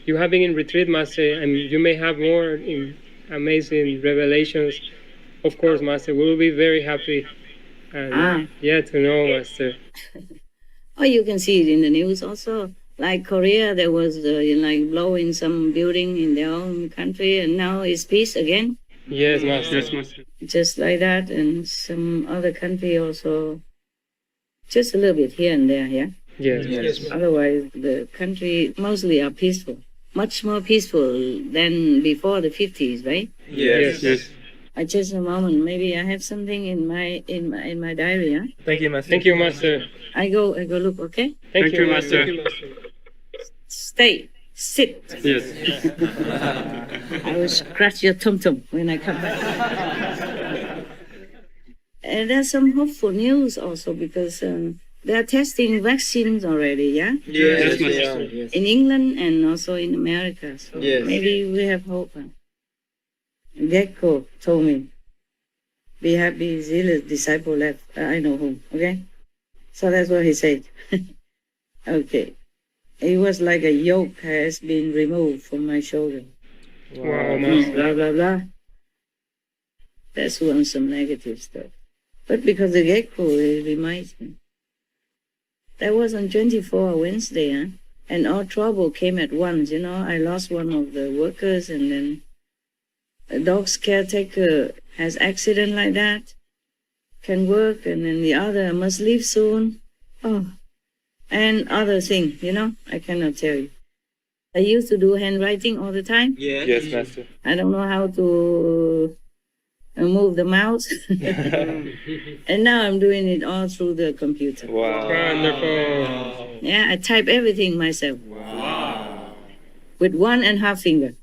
you have been in retreat, Master, and you may have more amazing revelations. Of course, Master, we will be very happy. And to know, Master. Oh, you can see it in the news also. Like Korea, there was like blowing some building in their own country, and now it's peace again. Yes, Master. Yes, Master. Just like that, and some other country also. Just a little bit here and there, yeah. Yes. Otherwise, the country mostly are peaceful, much more peaceful than before the 50s, right? Yes. Just a moment. Maybe I have something in my diary, huh? Thank you, Master. Thank you, Master. I go look, okay? Thank you, Master. Stay. Sit. Yes. I will scratch your tum-tum when I come back. And there's some hopeful news also because they're testing vaccines already, yeah? Yes. In England and also in America. So maybe we have hope. Gecko told me, be happy, zealous disciple left. I know whom, okay? So that's what he said. Okay. It was like a yoke has been removed from my shoulder. Wow, Blah, blah, blah. That's one some negative stuff. But because the gecko, it reminds me. That was on 24 Wednesday, huh? And all trouble came at once, I lost one of the workers, and then a dog's caretaker has accident like that, can work, and then the other must leave soon. Oh, and other thing, I cannot tell you. I used to do handwriting all the time. Yes, Master. I don't know how to move the mouse. And now I'm doing it all through the computer. Wow. Wonderful. Yeah, I type everything myself. Wow. With 1.5 finger.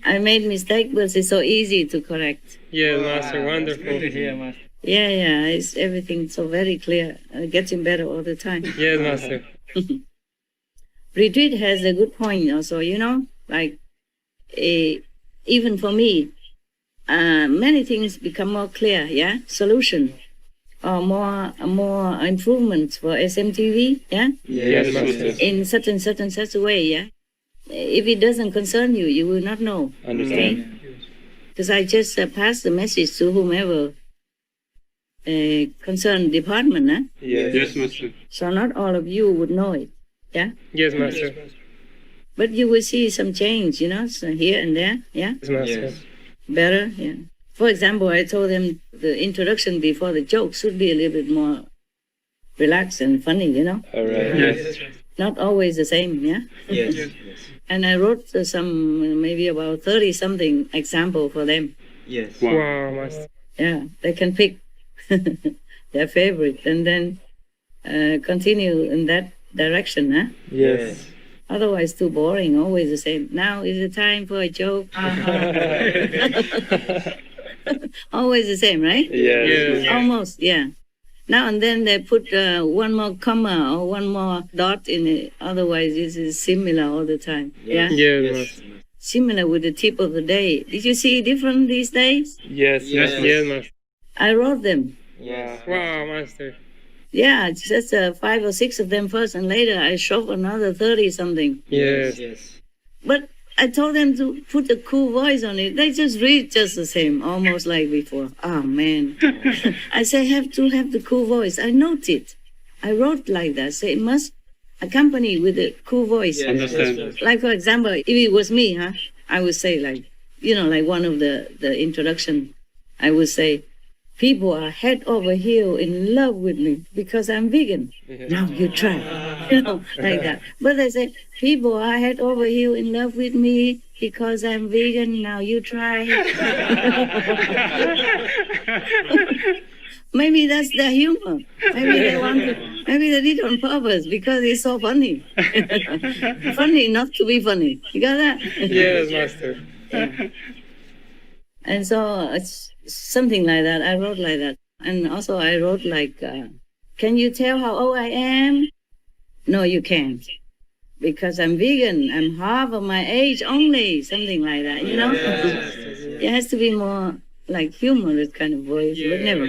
I made mistake, but it's so easy to correct. Yes, Master. Wonderful. Good to hear, Master. Yeah, it's everything so very clear. Getting better all the time. Yes, Master. Retreat has a good point also, like even for me, many things become more clear, yeah? Solution or more improvements for SMTV, yeah? Yes, Master. In such a way, yeah? If it doesn't concern you, you will not know. Understand. Because I just pass the message to whomever concerned department, huh? Yes, Master. So not all of you would know it, yeah? Yes, Master. But you will see some change, so here and there, yeah? Yes, Master. Better, yeah. For example, I told them the introduction before the joke should be a little bit more relaxed and funny, All right. Yes. Not always the same, yeah? Yes. And I wrote some, maybe about 30-something example for them. Yes. Wow, Master. Yeah, they can pick their favorite and then continue in that direction, huh? Yes. Otherwise, too boring, always the same. Now is the time for a joke. Always the same, right? Yes. Almost, yeah. Now and then they put one more comma or one more dot in it. Otherwise, this is similar all the time. Yeah? Yes, Master. Similar with the tip of the day. Did you see different these days? Yes, Master. I wrote them. Yes. Wow, Master. Yeah, just 5 or 6 of them first, and later I showed another 30-something. Yes. But I told them to put a cool voice on it. They just read just the same, almost like before. Oh, man. I say, have to have the cool voice. I note it. I wrote like that. Say, it must accompany with a cool voice. Understand. Like, for example, if it was me, I would say, like one of the introduction, I would say, people are head over heel in love with me because I'm vegan. Now you try. Like that. But they say, people are head over heel in love with me because I'm vegan. Now you try. Maybe that's their humor. Maybe they did it on purpose because it's so funny. Funny not to be funny. You got that? Yes, Master. Yeah. And so it's something like that. I wrote like that. And also I wrote like, can you tell how old I am? No, you can't. Because I'm vegan. I'm half of my age only. Something like that, It has to be more like humorous kind of voice. But never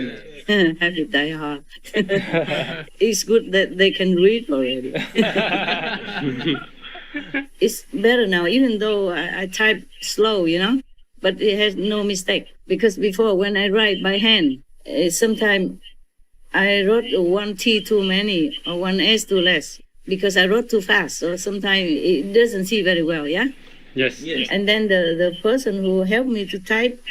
have to die hard. It's good that they can read already. It's better now, even though I type slow, but it has no mistake. Because before, when I write by hand, sometimes I wrote one T too many or one S too less because I wrote too fast. So sometimes it doesn't see very well, yeah? Yes. And then the person who helped me to type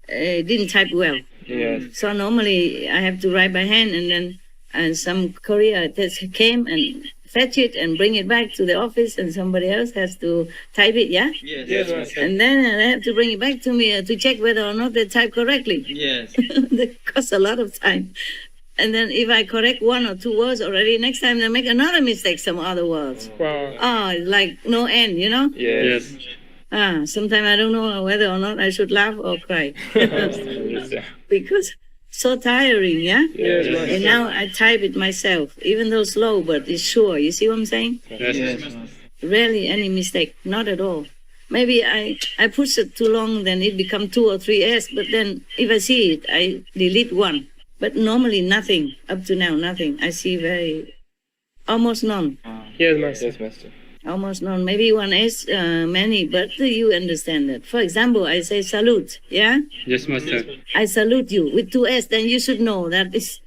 didn't type well. Yes. So normally I have to write by hand, and then some courier came and fetch it and bring it back to the office, and somebody else has to type it, yeah? Yes, Master. And then they have to bring it back to me to check whether or not they type correctly. Yes. That costs a lot of time. And then if I correct one or two words already, next time they make another mistake, some other words. Wow. It's like no end, Yes. Sometimes I don't know whether or not I should laugh or cry. Yes. Because so tiring, yeah? Yes, And Master. now I type it myself, even though slow, but it's sure. You see what I'm saying? Yes. Rarely any mistake, not at all. Maybe I push it too long, then it become 2 or 3 S, but then if I see it, I delete one. But normally nothing, up to now, nothing. I see almost none. Yes, Master. Yes, Master. Almost none. Maybe one S, many, but you understand that. For example, I say salute, yeah? Yes, Master. I salute you with 2 S, then you should know that this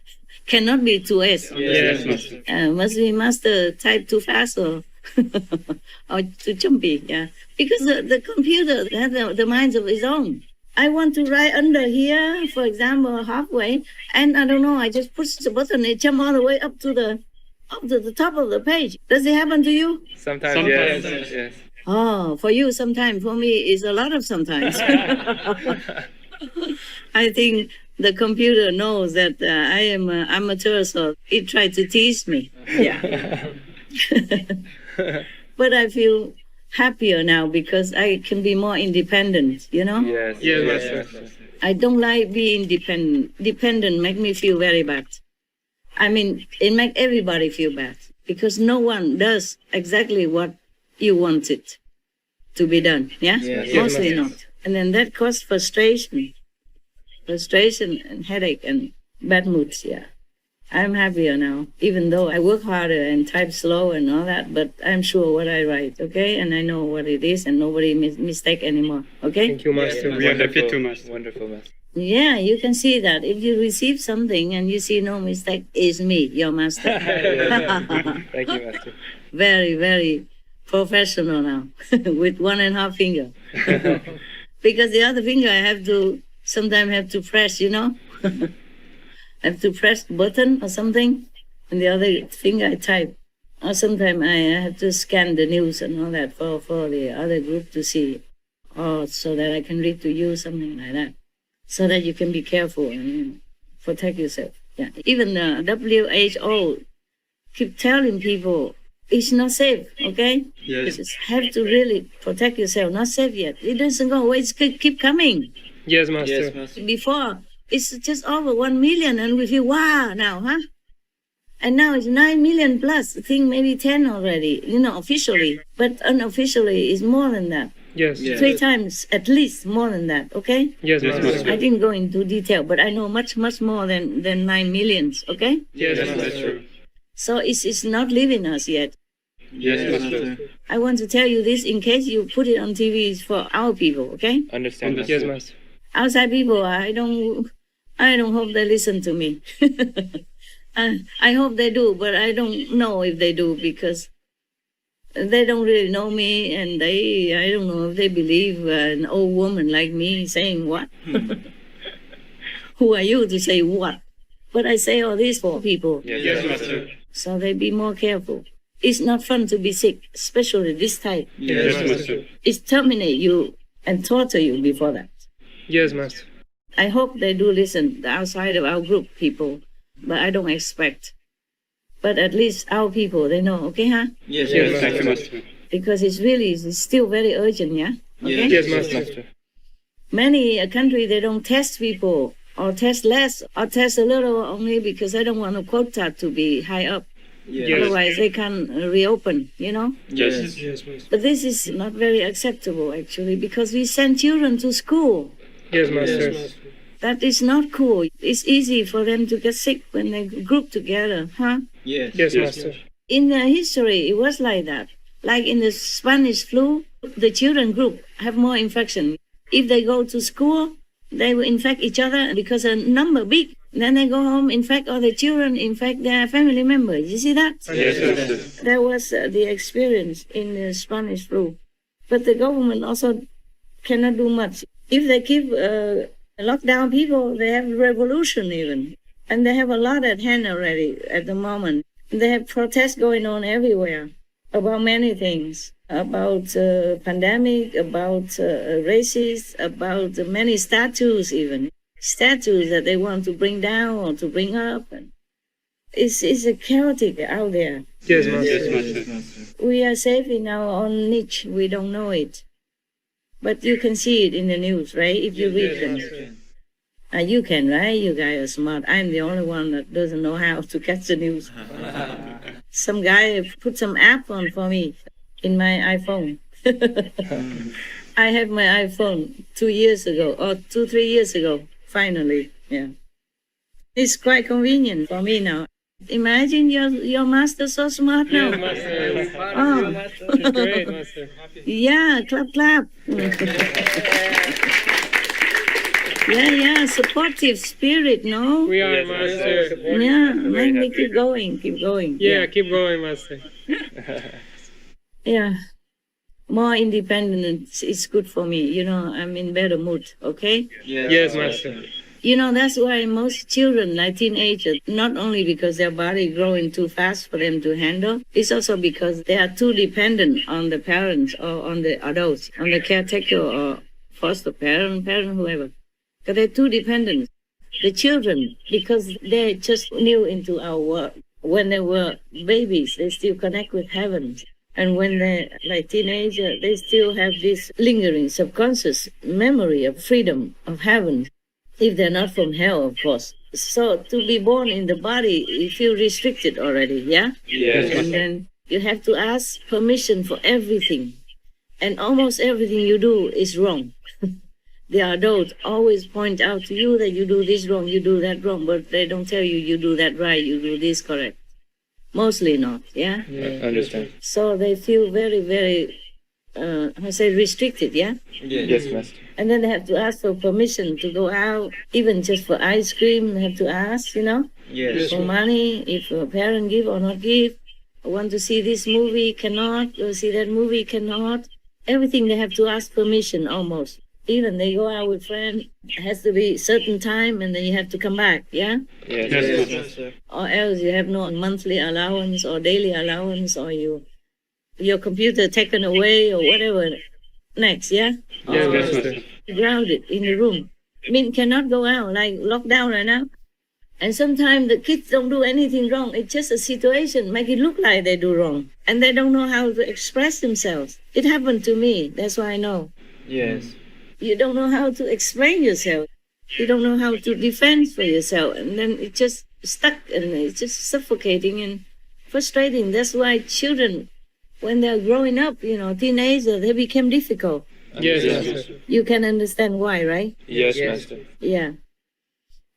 cannot be 2 S. Yes, Master. Must be master type too fast or or too jumpy, yeah. Because the computer has the minds of its own. I want to write under here, for example, halfway, and I don't know, I just push the button, it jump all the way up to the top of the page. Does it happen to you? Sometimes, yes. Oh, for you sometimes, for me it's a lot of sometimes. I think the computer knows that I am an amateur, so it tried to tease me. Yeah. But I feel happier now because I can be more independent, Yes. Yes, Master. I don't like being dependent. Dependent make me feel very bad. I mean, it make everybody feel bad because no one does exactly what you want it to be done, yeah? Yes. Mostly Yes. not. And then that causes frustration and headache and bad moods, yeah. I'm happier now, even though I work harder and type slow and all that, but I'm sure what I write, okay? And I know what it is and nobody mistake anymore, okay? Thank you, Master. We are happy too, Master. Wonderful, Master. Yeah, you can see that. If you receive something and you see no mistake, it's me, your master. Thank you, Master. Very, very professional now, with 1.5 finger. Because the other finger I sometimes have to press, I have to press button or something, and the other finger I type. Or sometimes I have to scan the news and all that for the other group to see, or so that I can read to you, something like that. So that you can be careful and protect yourself. Yeah. Even the WHO keep telling people it's not safe, okay? Yes. You just have to really protect yourself. Not safe yet. It doesn't go away. It's keep coming. Yes, Master. Yes, Master. Before, it's just over 1 million, and we feel, wow, now, huh? And now it's 9 million plus. I think maybe 10 already, officially. But unofficially, it's more than that. Yes. Yes. 3 times, at least, more than that, okay? Yes, Yes, Master. Master. I didn't go into detail, but I know much, much more than 9 millions, okay? Yes, Yes, that's Master. true. So it's not leaving us yet. Yes, Master. I want to tell you this in case you put it on TV, it's for our people, okay? Understand, Yes, Master. Master. Outside people, I don't hope they listen to me. I hope they do, but I don't know if they do because they don't really know me, and I don't know if they believe an old woman like me saying what. Who are you to say what? But I say all this for people, Yes, Master. so they be more careful. It's not fun to be sick, especially this type. Yes, Master. It terminate you and torture you before that. Yes, Master. I hope they do listen, the outside of our group people, but I don't expect. But at least our people, they know, okay, huh? Yes, Yes, thank you, Master. Master. Because it's still very urgent, yeah? Okay? Yes, Master. Many countries, they don't test people, or test less, or test a little only because they don't want a quota to be high up. Yes. Otherwise, they can reopen, Yes. Yes, Master. But this is not very acceptable, actually, because we send children to school. Yes, Master. That is not cool. It's easy for them to get sick when they group together, huh? Yes. Yes, Master. In the history, it was like that. Like in the Spanish flu, the children group have more infection. If they go to school, they will infect each other because a number big. Then they go home, infect other children, infect their family members. You see that? Yes, Master. That was the experience in the Spanish flu. But the government also cannot do much. If they keep lock down people, they have revolution even. And they have a lot at hand already at the moment. They have protests going on everywhere about many things, about pandemic, about races, about many statues even. Statues that they want to bring down or to bring up. It's a chaotic out there. Yes, Master. Yes, Master. We are safe in our own niche. We don't know it. But you can see it in the news, right? If you read them. You can, right? You guys are smart. I'm the only one that doesn't know how to catch the news. Some guy put some app on for me in my iPhone. I have my iPhone 2 years ago, or 3 years ago, finally. Yeah. It's quite convenient for me now. Imagine your master so smart now. Yeah, Master. Oh. You're great, Master. Yeah, clap, clap. Yeah, supportive spirit, no? We are, Yes, Master. Yeah, Very let me happy. keep going, keep going. Yeah, keep going, Master. Yeah. More independence is good for me. You know, I'm in better mood, okay? Yes, Master. You know, that's why most children, like teenagers, not only because their body growing too fast for them to handle, it's also because they are too dependent on the parents or on the adults, on the caretaker or foster parent, whoever. Because they're too dependent. The children, because they're just new into our world. When they were babies, they still connect with heaven. And when they're like teenagers, they still have this lingering subconscious memory of freedom, of heaven. If they're not from hell, of course. So to be born in the body, you feel restricted already, yeah? Yes, And then you have to ask permission for everything. And almost everything you do is wrong. The adults always point out to you that you do this wrong, you do that wrong, but they don't tell you you do that right, you do this correct. Mostly not, yeah? Understand. So they feel very, very, restricted, yeah? Yes, Master. And then they have to ask for permission to go out, even just for ice cream, they have to ask, you know? Yes. For money, if a parent give or not give. I want to see this movie, cannot. Or see that movie, cannot. Everything they have to ask permission almost. Even they go out with friends, it has to be certain time and then you have to come back, yeah? Yes, Master. Or else you have no monthly allowance or daily allowance or your computer taken away or whatever. Next, yeah? Yes, Or Master. grounded in the room. I mean, cannot go out, like locked down right now. And sometimes the kids don't do anything wrong. It's just a situation, make it look like they do wrong. And they don't know how to express themselves. It happened to me, that's why I know. Yes. You don't know how to explain yourself. You don't know how to defend for yourself. And then it's just stuck and it's just suffocating and frustrating. That's why children, when they're growing up, you know, teenagers, they become difficult. Yes, Master. You can understand why, right? Yes, Master. Yeah.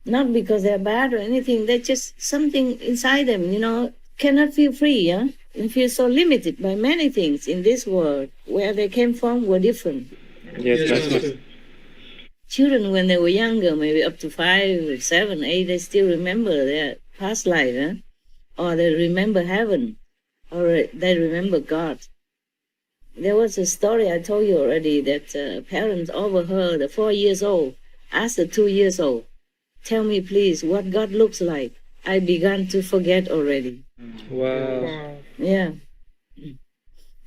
Not because they're bad or anything. They're just something inside them, you know, cannot feel free, yeah? And feel so limited by many things in this world. Where they came from were different. Yes, Master. Children, when they were younger, maybe up to 5, 7, 8, they still remember their past life, huh? Or they remember heaven, or they remember God. There was a story I told you already that parents overheard a 4 years old asked a 2 years old, "Tell me please what God looks like." I began to forget already. Wow. Yeah.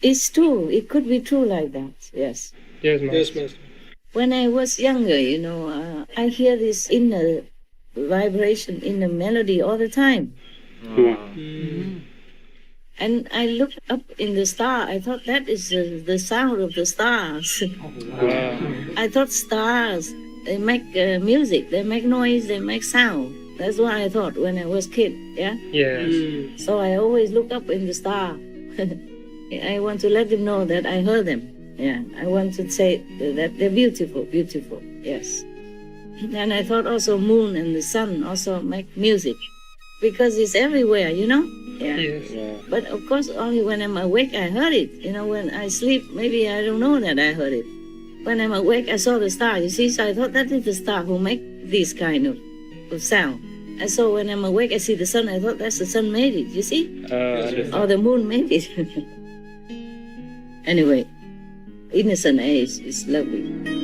It's true. It could be true like that. Yes. Yes, Master. When I was younger, you know, I hear this inner vibration, inner melody all the time. And I looked up in the star. I thought that is the sound of the stars. Wow. I thought stars, they make music, they make noise, they make sound. That's what I thought when I was kid, yeah? Yes. So I always look up in the star. I want to let them know that I heard them. Yeah, I want to say that they're beautiful, beautiful, yes. And I thought also moon and the sun also make music. because it's everywhere, you know? Yeah. Yes. Wow. But of course, only when I'm awake, I heard it. You know, when I sleep, maybe I don't know that I heard it. When I'm awake, I saw the star, you see? So I thought that is the star who make this kind of sound. And so when I'm awake, I see the sun. I thought that's the sun made it, you see? Understand. Or the moon made it. Anyway, innocent age is lovely.